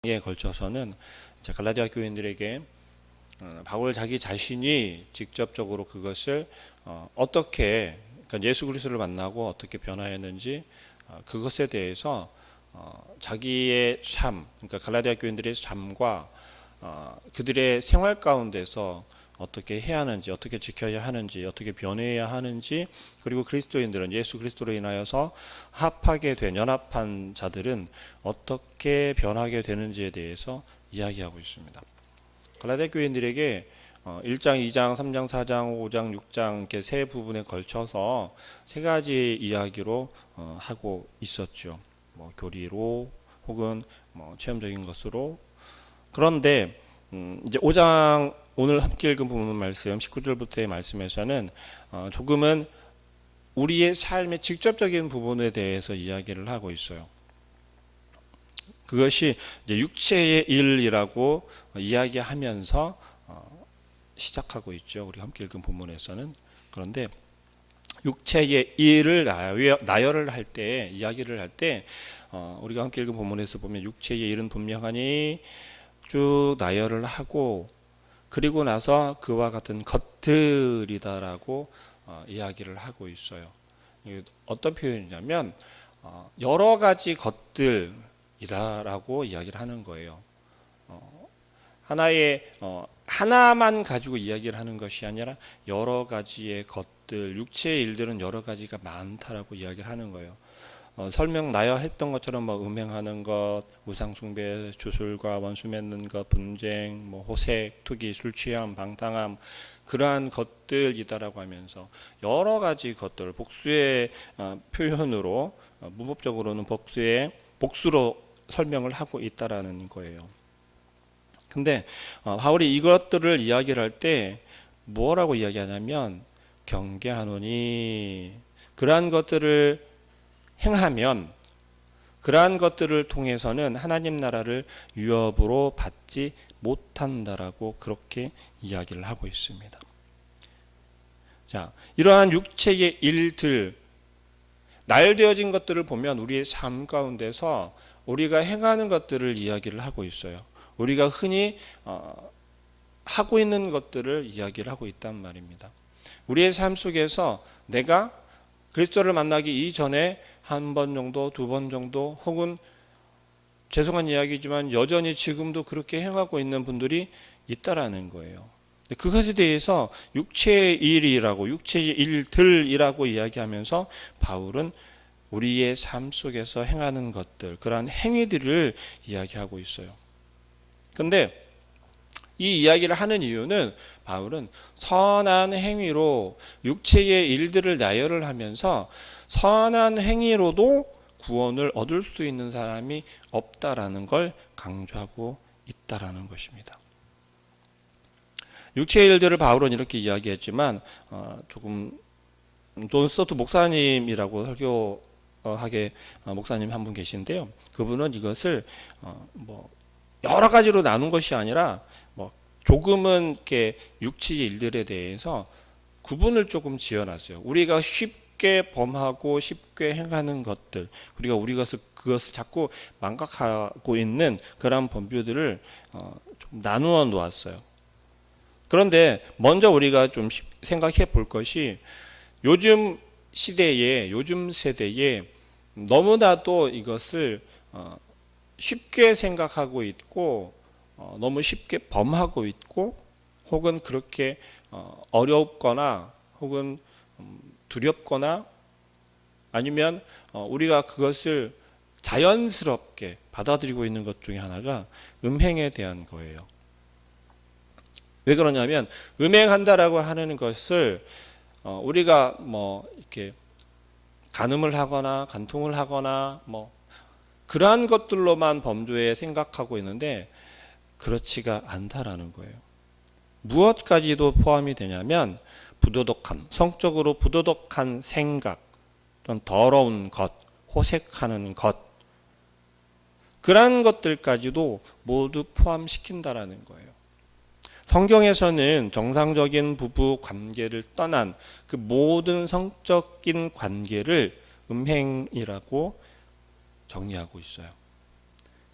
에 걸쳐서는 갈라디아 교인들에게 바울 자기 자신이 직접적으로 그것을 어떻게 그러니까 예수 그리스도를 만나고 어떻게 변화했는지 그것에 대해서 자기의 삶, 그러니까 갈라디아 교인들의 삶과 그들의 생활 가운데서 어떻게 해야 하는지, 어떻게 지켜야 하는지, 어떻게 변해야 하는지, 그리고 그리스도인들은 예수 그리스도로 인하여서 합하게 된 연합한 자들은 어떻게 변하게 되는지에 대해서 이야기하고 있습니다. 갈라디아 교인들에게 1장, 2장, 3장, 4장, 5장, 6장 이렇게 세 부분에 걸쳐서 세 가지 이야기로 하고 있었죠. 뭐 교리로 혹은 뭐 체험적인 것으로. 그런데 이제 5장 오늘 함께 읽은 부분 말씀 19절부터의 말씀에서는 조금은 우리의 삶의 직접적인 부분에 대해서 이야기를 하고 있어요. 그것이 이제 육체의 일이라고 이야기하면서 시작하고 있죠. 우리 함께 읽은 본문에서는. 그런데 육체의 일을 나열을 할 때, 이야기를 할 때 우리가 함께 읽은 본문에서 보면 육체의 일은 분명하니 쭉 나열을 하고 그리고 나서 그와 같은 것들이다라고 이야기를 하고 있어요. 어떤 표현이냐면 여러 가지 것들이다라고 이야기를 하는 거예요. 하나만 가지고 이야기를 하는 것이 아니라 여러 가지의 것들, 육체의 일들은 여러 가지가 많다라고 이야기를 하는 거예요. 설명 나열했던 것처럼 뭐 음행하는 것, 우상숭배, 주술과 원수 맺는 것, 분쟁, 뭐 호색, 투기, 술취함, 방탕함 그러한 것들이다라고 하면서 여러 가지 것들 복수의 표현으로 문법적으로는 복수로 설명을 하고 있다라는 거예요. 근데 바울이 이것들을 이야기를 할 때 뭐라고 이야기하냐면 경계하노니 그러한 것들을 행하면 그러한 것들을 통해서는 하나님 나라를 유업으로 받지 못한다라고 그렇게 이야기를 하고 있습니다. 자, 이러한 육체의 일들, 나열되어진 것들을 보면 우리의 삶 가운데서 우리가 행하는 것들을 이야기를 하고 있어요. 우리가 흔히 하고 있는 것들을 이야기를 하고 있단 말입니다. 우리의 삶 속에서 내가 그리스도를 만나기 이전에 한 번 정도, 두 번 정도 혹은 죄송한 이야기지만 여전히 지금도 그렇게 행하고 있는 분들이 있다라는 거예요. 그것에 대해서 육체의 일이라고 육체의 일들이라고 이야기하면서 바울은 우리의 삶 속에서 행하는 것들 그러한 행위들을 이야기하고 있어요. 그런데 이 이야기를 하는 이유는 바울은 선한 행위로 육체의 일들을 나열을 하면서 선한 행위로도 구원을 얻을 수 있는 사람이 없다라는 걸 강조하고 있다라는 것입니다. 육체의 일들을 바울은 이렇게 이야기했지만 조금 존 스토트 목사님이라고 설교하게 목사님 한 분 계신데요. 그분은 이것을 뭐 여러 가지로 나눈 것이 아니라 뭐 조금은 이렇게 육체의 일들에 대해서 구분을 조금 지어놨어요. 우리가 쉽게 범하고 쉽게 행하는 것들, 우리가 그것을 자꾸 망각하고 있는 그런 범죄들을 좀 나누어 놓았어요. 그런데 먼저 우리가 좀 생각해 볼 것이 요즘 시대에, 요즘 세대에 너무나도 이것을 쉽게 생각하고 있고 너무 쉽게 범하고 있고 혹은 그렇게 어렵거나 혹은 두렵거나 아니면 우리가 그것을 자연스럽게 받아들이고 있는 것 중에 하나가 음행에 대한 거예요. 왜 그러냐면 음행한다라고 하는 것을 우리가 뭐 이렇게 간음을 하거나 간통을 하거나 뭐 그러한 것들로만 범죄에 생각하고 있는데 그렇지가 않다라는 거예요. 무엇까지도 포함이 되냐면 부도덕한, 성적으로 부도덕한 생각, 또는 더러운 것, 호색하는 것, 그러한 것들까지도 모두 포함시킨다라는 거예요. 성경에서는 정상적인 부부 관계를 떠난 그 모든 성적인 관계를 음행이라고 정의하고 있어요.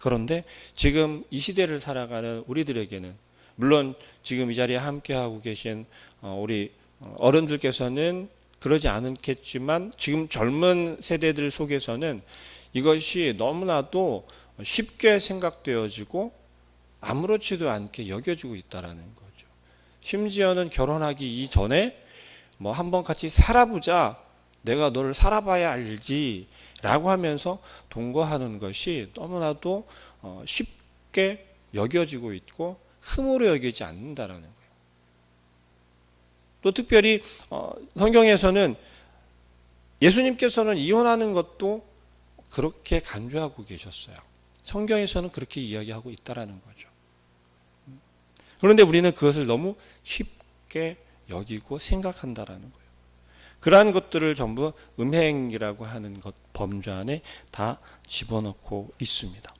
그런데 지금 이 시대를 살아가는 우리들에게는, 물론 지금 이 자리에 함께하고 계신 우리 어른들께서는 그러지 않겠지만, 지금 젊은 세대들 속에서는 이것이 너무나도 쉽게 생각되어지고 아무렇지도 않게 여겨지고 있다라는 거죠. 심지어는 결혼하기 이전에 뭐 한번 같이 살아보자, 내가 너를 살아봐야 알지 라고 하면서 동거하는 것이 너무나도 쉽게 여겨지고 있고 흠으로 여기지 않는다라는 거예요. 또 특별히 성경에서는 예수님께서는 이혼하는 것도 그렇게 강조하고 계셨어요. 성경에서는 그렇게 이야기하고 있다라는 거죠. 그런데 우리는 그것을 너무 쉽게 여기고 생각한다라는 거예요. 그러한 것들을 전부 음행이라고 하는 것, 범주 안에 다 집어넣고 있습니다.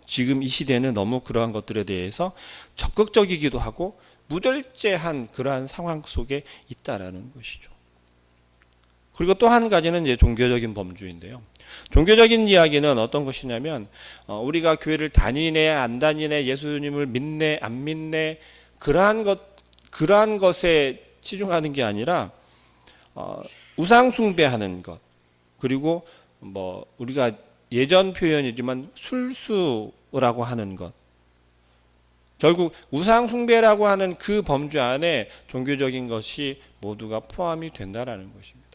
지금 이 시대는 너무 그러한 것들에 대해서 적극적이기도 하고 무절제한 그러한 상황 속에 있다라는 것이죠. 그리고 또 한 가지는 이제 종교적인 범주인데요. 종교적인 이야기는 어떤 것이냐면, 우리가 교회를 다니네 안 다니네, 예수님을 믿네 안 믿네, 그러한 것에 치중하는 게 아니라 우상 숭배하는 것, 그리고 뭐 우리가 예전 표현이지만 술수라고 하는 것, 결국 우상 숭배라고 하는 그 범주 안에 종교적인 것이 모두가 포함이 된다라는 것입니다.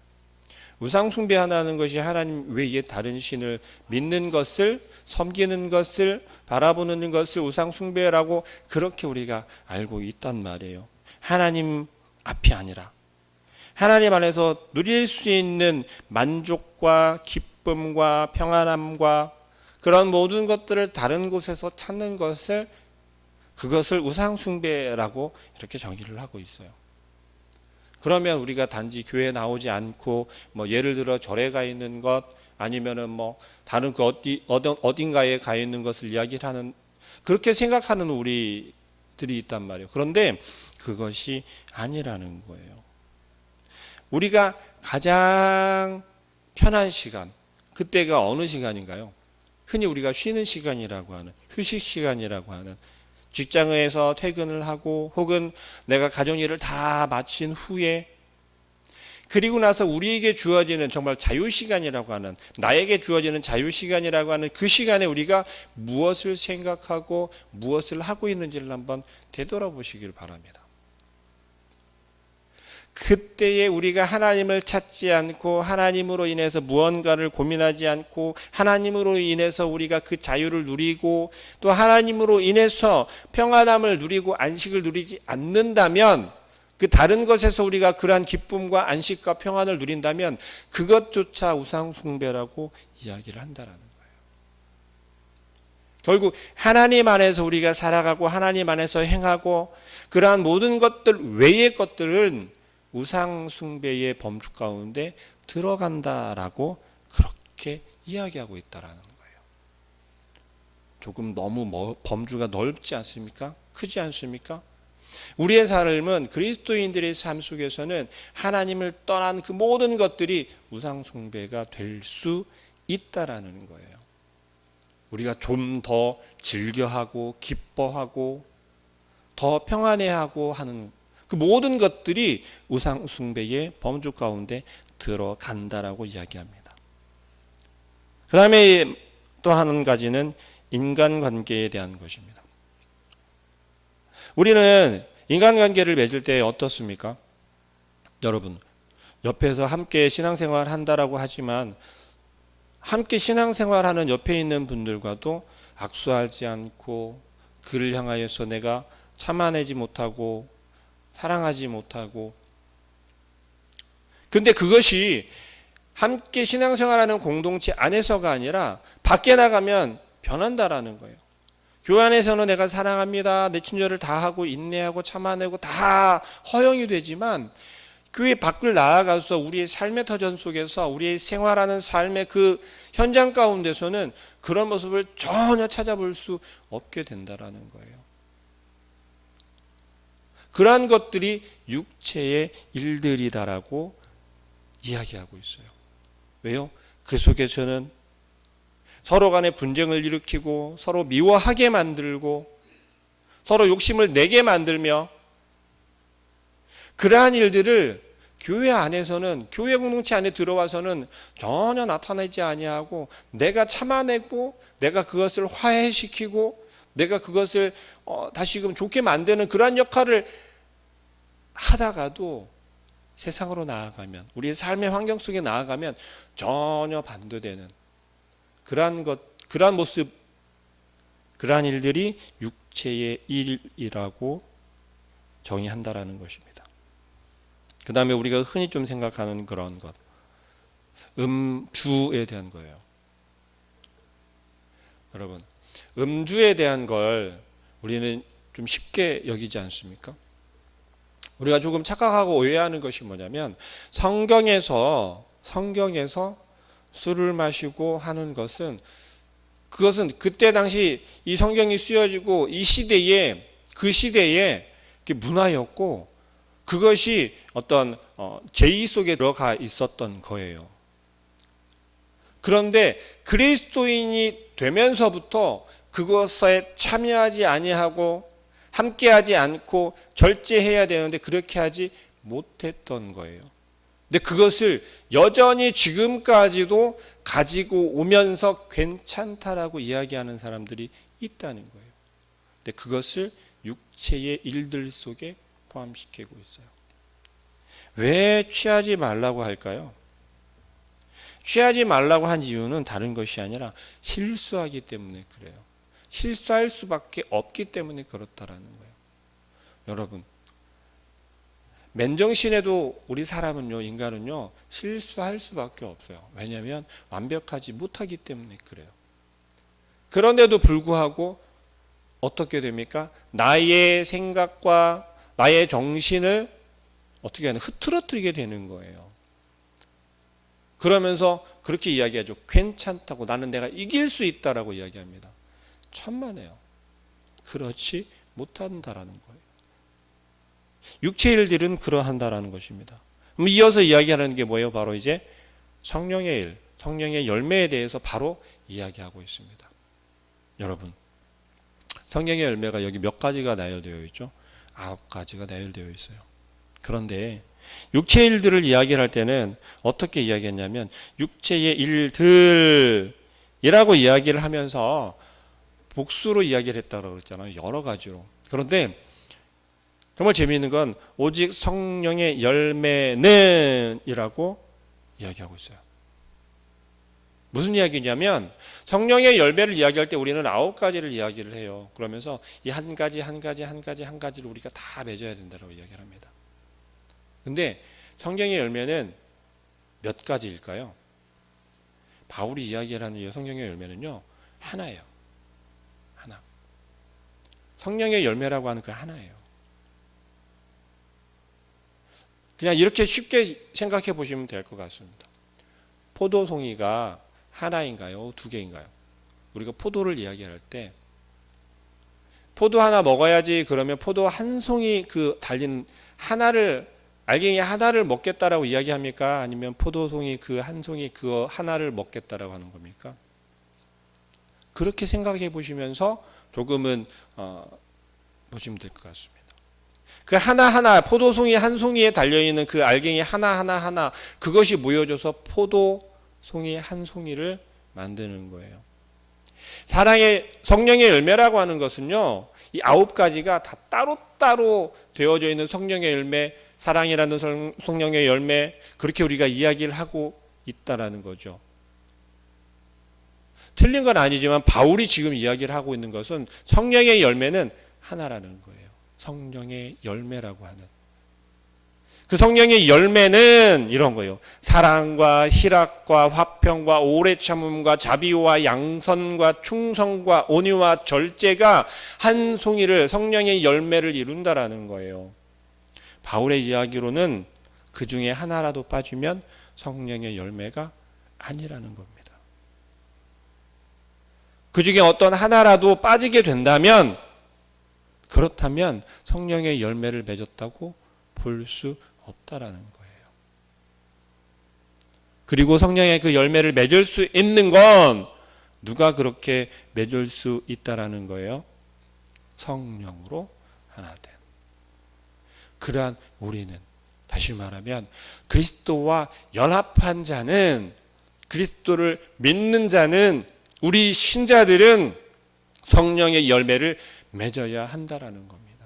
우상 숭배하는 것이 하나님 외에 다른 신을 믿는 것을, 섬기는 것을, 바라보는 것을 우상 숭배라고 그렇게 우리가 알고 있단 말이에요. 하나님 앞이 아니라 하나님 안에서 누릴 수 있는 만족과 기쁨과 평안함과 그런 모든 것들을 다른 곳에서 찾는 것을, 그것을 우상 숭배라고 이렇게 정의를 하고 있어요. 그러면 우리가 단지 교회에 나오지 않고 뭐 예를 들어 절에 가 있는 것, 아니면은 뭐 다른 그 어딘가에 가 있는 것을 이야기를 하는, 그렇게 생각하는 우리들이 있단 말이에요. 그런데 그것이 아니라는 거예요. 우리가 가장 편한 시간, 그때가 어느 시간인가요? 흔히 우리가 쉬는 시간이라고 하는, 휴식 시간이라고 하는, 직장에서 퇴근을 하고 혹은 내가 가정일을 다 마친 후에, 그리고 나서 우리에게 주어지는 정말 자유시간이라고 하는, 나에게 주어지는 자유시간이라고 하는 그 시간에 우리가 무엇을 생각하고 무엇을 하고 있는지를 한번 되돌아보시길 바랍니다. 그때에 우리가 하나님을 찾지 않고 하나님으로 인해서 무언가를 고민하지 않고 하나님으로 인해서 우리가 그 자유를 누리고 또 하나님으로 인해서 평안함을 누리고 안식을 누리지 않는다면, 그 다른 것에서 우리가 그러한 기쁨과 안식과 평안을 누린다면 그것조차 우상 숭배라고 이야기를 한다라는 거예요. 결국 하나님 안에서 우리가 살아가고 하나님 안에서 행하고 그러한 모든 것들 외의 것들은 우상 숭배의 범주 가운데 들어간다라고 그렇게 이야기하고 있다라는 거예요. 조금 너무 범주가 넓지 않습니까? 크지 않습니까? 우리의 삶은, 그리스도인들의 삶 속에서는 하나님을 떠난 그 모든 것들이 우상 숭배가 될 수 있다라는 거예요. 우리가 좀 더 즐겨하고 기뻐하고 더 평안해하고 하는 그 모든 것들이 우상 숭배의 범주 가운데 들어간다라고 이야기합니다. 그 다음에 또 한 가지는 인간관계에 대한 것입니다. 우리는 인간관계를 맺을 때 어떻습니까? 여러분, 옆에서 함께 신앙생활 한다라고 하지만 함께 신앙생활하는 옆에 있는 분들과도 악수하지 않고 그를 향하여서 내가 참아내지 못하고 사랑하지 못하고, 근데 그것이 함께 신앙생활하는 공동체 안에서가 아니라 밖에 나가면 변한다라는 거예요. 교회 안에서는 내가 사랑합니다, 내 친절을 다 하고 인내하고 참아내고 다 허용이 되지만 교회 밖을 나아가서 우리의 삶의 터전 속에서 우리의 생활하는 삶의 그 현장 가운데서는 그런 모습을 전혀 찾아볼 수 없게 된다라는 거예요. 그러한 것들이 육체의 일들이다라고 이야기하고 있어요. 왜요? 그 속에서는 서로 간에 분쟁을 일으키고 서로 미워하게 만들고 서로 욕심을 내게 만들며 그러한 일들을 교회 안에서는 교회 공동체 안에 들어와서는 전혀 나타나지 아니하고 내가 참아내고 내가 그것을 화해시키고 내가 그것을 다시금 좋게 만드는 그러한 역할을 하다가도 세상으로 나아가면 우리의 삶의 환경 속에 나아가면 전혀 반대되는 그러한 모습, 그러한 일들이 육체의 일이라고 정의한다라는 것입니다. 그 다음에 우리가 흔히 좀 생각하는 그런 것, 음주에 대한 거예요. 여러분, 음주에 대한 걸 우리는 좀 쉽게 여기지 않습니까? 우리가 조금 착각하고 오해하는 것이 뭐냐면 성경에서 술을 마시고 하는 것은 그것은 그때 당시 이 성경이 쓰여지고 이 시대에 그 시대에 문화였고 그것이 어떤 제의 속에 들어가 있었던 거예요. 그런데 그리스도인이 되면서부터 그것에 참여하지 아니하고 함께하지 않고 절제해야 되는데 그렇게 하지 못했던 거예요. 근데 그것을 여전히 지금까지도 가지고 오면서 괜찮다라고 이야기하는 사람들이 있다는 거예요. 근데 그것을 육체의 일들 속에 포함시키고 있어요. 왜 취하지 말라고 할까요? 취하지 말라고 한 이유는 다른 것이 아니라 실수하기 때문에 그래요. 실수할 수밖에 없기 때문에 그렇다라는 거예요. 여러분, 맨정신에도 우리 사람은요, 인간은요, 실수할 수밖에 없어요. 왜냐하면 완벽하지 못하기 때문에 그래요. 그런데도 불구하고 어떻게 됩니까? 나의 생각과 나의 정신을 어떻게 하는 흐트러뜨리게 되는 거예요. 그러면서 그렇게 이야기하죠. 괜찮다고, 나는 내가 이길 수 있다라고 이야기합니다. 천만에요. 그렇지 못한다라는 거예요. 육체의 일들은 그러한다라는 것입니다. 그럼 이어서 이야기하는 게 뭐예요? 바로 이제 성령의 일, 성령의 열매에 대해서 바로 이야기하고 있습니다. 여러분, 성령의 열매가 여기 몇 가지가 나열되어 있죠? 9가지가 나열되어 있어요. 그런데 육체의 일들을 이야기할 때는 어떻게 이야기했냐면 육체의 일들이라고 이야기를 하면서 복수로 이야기를 했다고 그랬잖아요. 여러 가지로. 그런데 정말 재미있는 건 오직 성령의 열매는 이라고 이야기하고 있어요. 무슨 이야기냐면 성령의 열매를 이야기할 때 우리는 9가지를 이야기를 해요. 그러면서 이 한 가지를 우리가 다 맺어야 된다고 이야기를 합니다. 근데 성령의 열매는 몇 가지일까요? 바울이 이야기를 하는 이 성령의 열매는요, 하나예요. 하나. 성령의 열매라고 하는 그 하나예요. 그냥 이렇게 쉽게 생각해 보시면 될 것 같습니다. 포도송이가 하나인가요? 2개인가요? 우리가 포도를 이야기할 때 포도 하나 먹어야지 그러면 포도 한 송이 그 달린 하나를 알갱이 하나를 먹겠다라고 이야기합니까? 아니면 포도송이 그 한 송이 그 하나를 먹겠다라고 하는 겁니까? 그렇게 생각해 보시면서 조금은 보시면 될 것 같습니다. 그 하나하나 포도송이 한 송이에 달려있는 그 알갱이 하나하나 그것이 모여져서 포도송이 한 송이를 만드는 거예요. 사랑의 성령의 열매라고 하는 것은요, 이 9가지가 다 따로따로 되어져 있는 성령의 열매, 사랑이라는 성령의 열매, 그렇게 우리가 이야기를 하고 있다라는 거죠. 틀린 건 아니지만 바울이 지금 이야기를 하고 있는 것은 성령의 열매는 하나라는 거예요. 성령의 열매라고 하는. 그 성령의 열매는 이런 거예요. 사랑과 희락과 화평과 오래 참음과 자비와 양선과 충성과 온유와 절제가 한 송이를 성령의 열매를 이룬다라는 거예요. 바울의 이야기로는 그 중에 하나라도 빠지면 성령의 열매가 아니라는 겁니다. 그 중에 어떤 하나라도 빠지게 된다면 그렇다면 성령의 열매를 맺었다고 볼 수 없다라는 거예요. 그리고 성령의 그 열매를 맺을 수 있는 건 누가 그렇게 맺을 수 있다라는 거예요? 성령으로 하나 된. 그러한 우리는 다시 말하면 그리스도와 연합한 자는, 그리스도를 믿는 자는, 우리 신자들은 성령의 열매를 맺어야 한다라는 겁니다.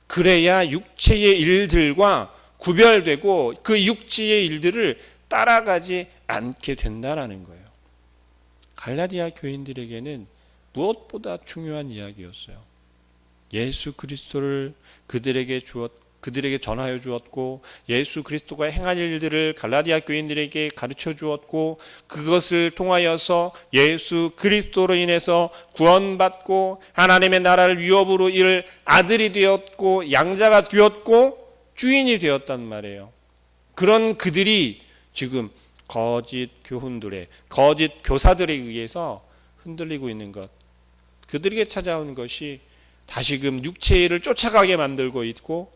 그래야 육체의 일들과 구별되고 그 육체의 일들을 따라가지 않게 된다라는 거예요. 갈라디아 교인들에게는 무엇보다 중요한 이야기였어요. 예수 그리스도를 그들에게 전하여 주었고, 예수 그리스도가 행한 일들을 갈라디아 교인들에게 가르쳐 주었고, 그것을 통하여서 예수 그리스도로 인해서 구원받고 하나님의 나라를 위협으로 이을 아들이 되었고, 양자가 되었고, 주인이 되었단 말이에요. 그런 그들이 지금 거짓 교훈들의, 거짓 교사들에 의해서 흔들리고 있는 것, 그들에게 찾아온 것이 다시금 육체의 일을 쫓아가게 만들고 있고,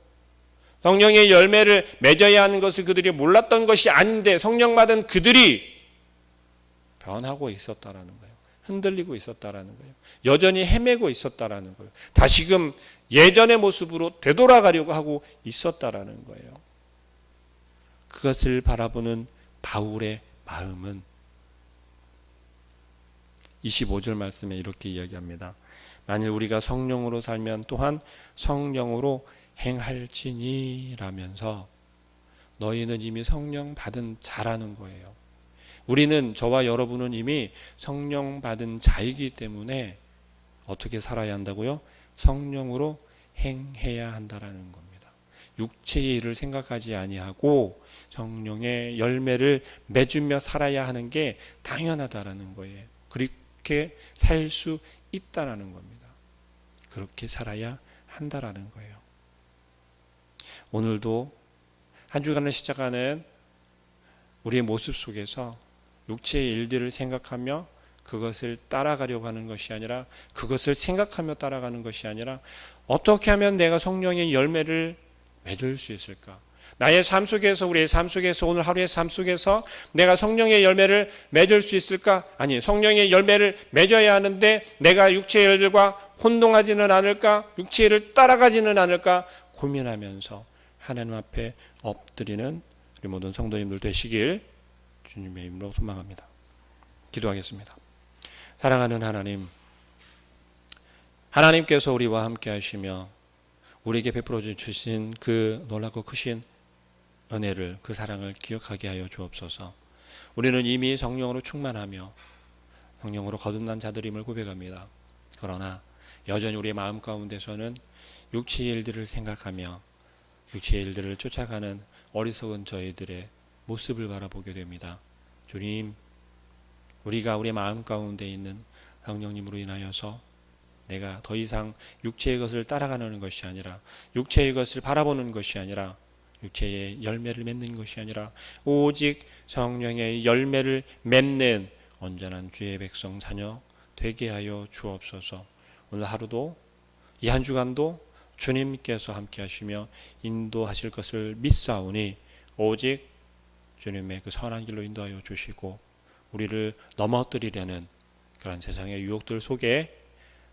성령의 열매를 맺어야 하는 것을 그들이 몰랐던 것이 아닌데 성령 받은 그들이 변하고 있었다라는 거예요. 흔들리고 있었다라는 거예요. 여전히 헤매고 있었다라는 거예요. 다시금 예전의 모습으로 되돌아가려고 하고 있었다라는 거예요. 그것을 바라보는 바울의 마음은 25절 말씀에 이렇게 이야기합니다. 만일 우리가 성령으로 살면 또한 성령으로 행할지니 라면서, 너희는 이미 성령 받은 자라는 거예요. 우리는, 저와 여러분은 이미 성령 받은 자이기 때문에 어떻게 살아야 한다고요? 성령으로 행해야 한다라는 겁니다. 육체의 일을 생각하지 아니하고 성령의 열매를 맺으며 살아야 하는 게 당연하다라는 거예요. 그렇게 살 수 있다라는 겁니다. 그렇게 살아야 한다라는 거예요. 오늘도 한 주간을 시작하는 우리의 모습 속에서 육체의 일들을 생각하며 그것을 따라가려고 하는 것이 아니라, 그것을 생각하며 따라가는 것이 아니라, 어떻게 하면 내가 성령의 열매를 맺을 수 있을까? 나의 삶 속에서, 우리의 삶 속에서, 오늘 하루의 삶 속에서 내가 성령의 열매를 맺을 수 있을까? 아니, 성령의 열매를 맺어야 하는데 내가 육체의 일들과 혼동하지는 않을까? 육체의 일을 따라가지는 않을까? 고민하면서 하나님 앞에 엎드리는 우리 모든 성도님들 되시길 주님의 이름으로 소망합니다. 기도하겠습니다. 사랑하는 하나님, 하나님께서 우리와 함께 하시며 우리에게 베풀어 주신 그 놀랍고 크신 은혜를, 그 사랑을 기억하게 하여 주옵소서. 우리는 이미 성령으로 충만하며 성령으로 거듭난 자들임을 고백합니다. 그러나 여전히 우리의 마음 가운데서는 육체의 일들을 생각하며 육체의 일들을 쫓아가는 어리석은 저희들의 모습을 바라보게 됩니다. 주님, 우리가 우리의 마음 가운데 있는 성령님으로 인하여서 내가 더 이상 육체의 것을 따라가는 것이 아니라, 육체의 것을 바라보는 것이 아니라, 육체의 열매를 맺는 것이 아니라 오직 성령의 열매를 맺는 온전한 주의 백성 자녀 되게 하여 주옵소서. 오늘 하루도, 이 한 주간도 주님께서 함께 하시며 인도하실 것을 믿사오니 오직 주님의 그 선한 길로 인도하여 주시고, 우리를 넘어뜨리려는 그런 세상의 유혹들 속에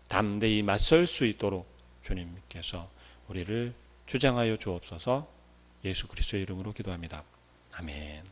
담대히 맞설 수 있도록 주님께서 우리를 주장하여 주옵소서. 예수 그리스도의 이름으로 기도합니다. 아멘.